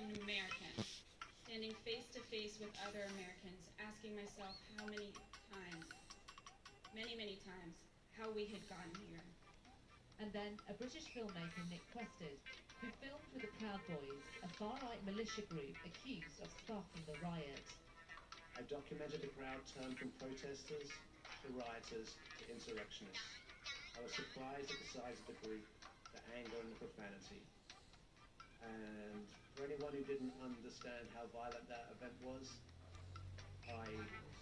an American, standing face to face with other Americans, asking myself how many times, many times, how we had gotten here. And then a British filmmaker, Nick Quested, who filmed with the Proud Boys, a far-right militia group accused of sparking the riot. I documented the crowd turned from protesters to rioters to insurrectionists. I was surprised at the size of the group, the anger and the profanity. And for anyone who didn't understand how violent that event was, I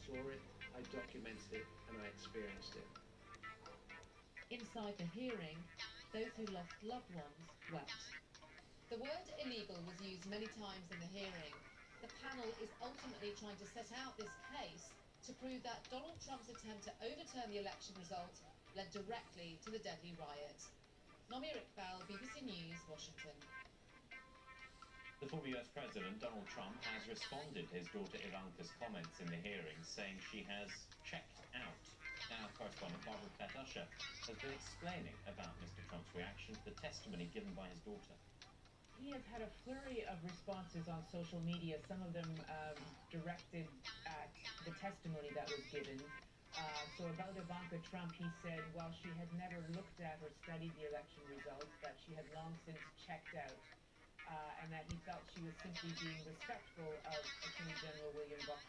saw it, I documented it, and I experienced it. Inside the hearing, those who lost loved ones wept. The word illegal was used many times in the hearing. The panel is ultimately trying to set out this case to prove that Donald Trump's attempt to overturn the election result led directly to the deadly riot. Nomi Iqbal, BBC News, Washington. The former US President, Donald Trump, has responded to his daughter Ivanka's comments in the hearing, saying she has checked out. Now, correspondent Barbara Petusha has been explaining about Mr. Trump's reaction to the testimony given by his daughter. He has had a flurry of responses on social media, some of them directed at the testimony that was given. So about Ivanka Trump, he said while she had never looked at or studied the election results, that she had long since checked out, and that he felt she was simply being respectful of Attorney General William Barr.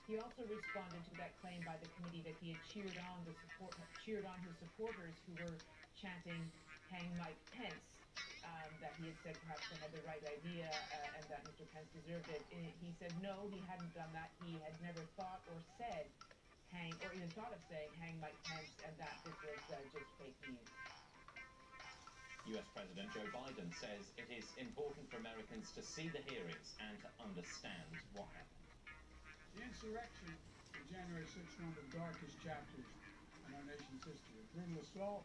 He also responded to that claim by the committee that he had cheered on his supporters who were chanting "Hang Mike Pence," that he had said perhaps they had the right idea and that Mr. Pence deserved it. He said no, he hadn't done that. He had never thought or said hang, or even thought of saying "Hang Mike Pence," and that this was just fake news. US President Joe Biden says it is important for Americans to see the hearings and to understand what happened. The insurrection of January 6th, one of the darkest chapters in our nation's history. A brutal assault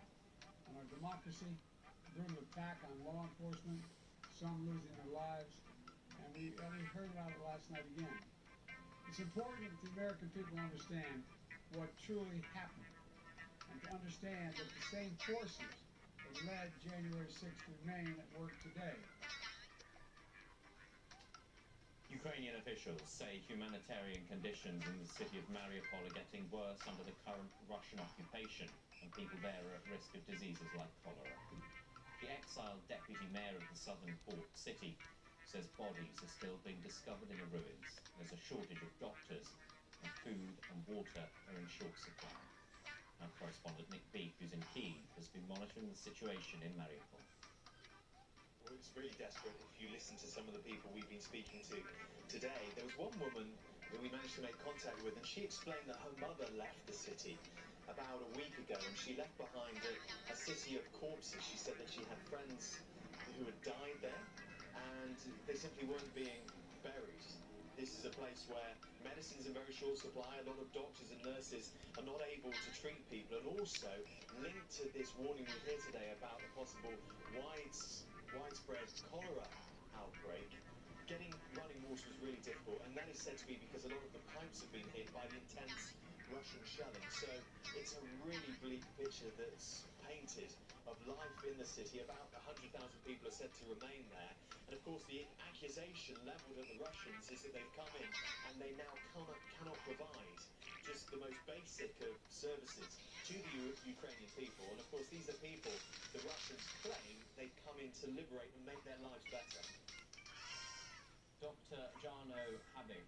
on our democracy, a brutal attack on law enforcement, some losing their lives, and we heard about it last night again. It's important that the American people understand what truly happened, and to understand that the same forces that led January 6th remain at work today. Ukrainian officials say humanitarian conditions in the city of Mariupol are getting worse under the current Russian occupation, and people there are at risk of diseases like cholera. The exiled deputy mayor of the southern port city says bodies are still being discovered in the ruins. There's a shortage of doctors, and food and water are in short supply. Our correspondent Nick Beek, who's in Kyiv, has been monitoring the situation in Mariupol. Well, it's really desperate if you listen to some of the people we've been speaking to today. There was one woman that we managed to make contact with, and she explained that her mother left the city about a week ago, and she left behind a city of corpses. She said that she had friends who had died there, and they simply weren't being buried. This is a place where medicine's in very short supply. A lot of doctors and nurses are not able to treat people, and also linked to this warning we hear today about the possible widespread cholera outbreak, getting running water was really difficult, and that is said to be because a lot of the pipes have been hit by the intense Russian shelling. So it's a really bleak picture that's painted of life in the city. About 100,000 people are said to remain there, and of course the accusation levelled at the Russians is that they've come in and they now cannot provide just the most basic of services to the Ukrainian people. And of course these are people the Russians claim they've come in to liberate and make their lives better. Dr. Jarno Habib